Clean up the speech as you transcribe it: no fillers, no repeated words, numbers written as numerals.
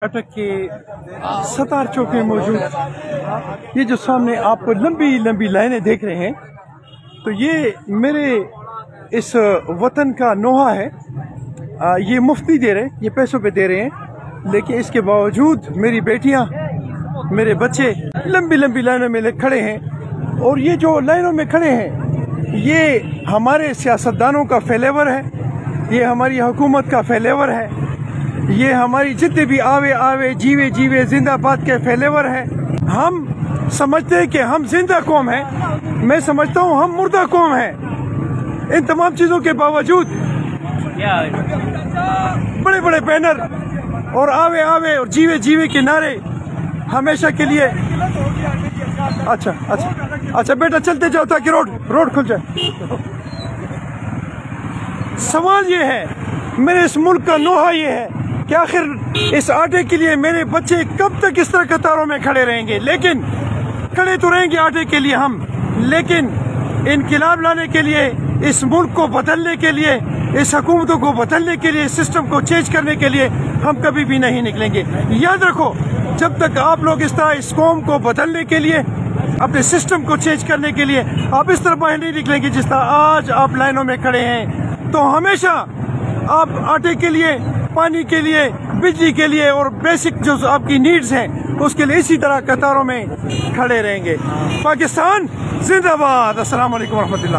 अटक के सतार चौक में मौजूद ये जो सामने आप लंबी लंबी लाइनें देख रहे हैं, तो ये मेरे इस वतन का नोहा है। ये मुफ्त नहीं दे रहे, ये पैसों पे दे रहे हैं, लेकिन इसके बावजूद मेरी बेटियां, मेरे बच्चे लंबी लंबी लाइनों में खड़े हैं। और ये जो लाइनों में खड़े हैं, ये हमारे सियासतदानों का फेलेवर है, ये हमारी हुकूमत का फेलेवर है, ये हमारी जितने भी आवे आवे जीवे जीवे जिंदाबाद के फेलेवर है। हम समझते हैं कि हम जिंदा कौम है, मैं समझता हूँ हम मुर्दा कौम है। इन तमाम चीजों के बावजूद बड़े बड़े बैनर और आवे आवे और जीवे जीवे के नारे हमेशा के लिए। अच्छा बेटा, चलते जाओ ताकि रोड खुल जाए। सवाल ये है, मेरे इस मुल्क का नोहा ये है कि आखिर इस आटे के लिए मेरे बच्चे कब तक इस तरह कतारों में खड़े रहेंगे। लेकिन खड़े तो रहेंगे आटे के लिए हम, लेकिन इनकिलाब लाने के लिए, इस मुल्क को बदलने के लिए, इस हुकूमतों को बदलने के लिए, इस सिस्टम को चेंज करने के लिए हम कभी भी नहीं निकलेंगे। याद रखो, जब तक आप लोग इस तरह इस कौम को बदलने के लिए, अपने सिस्टम को चेंज करने के लिए आप इस तरह बाहर नहीं निकलेंगे जिस तरह आज आप लाइनों में खड़े हैं, तो हमेशा आप आटे के लिए, पानी के लिए, बिजली के लिए और बेसिक जो आपकी नीड्स हैं उसके लिए इसी तरह कतारों में खड़े रहेंगे। पाकिस्तान जिंदाबाद। अस्सलाम वालेकुम रहमतुल्लाह।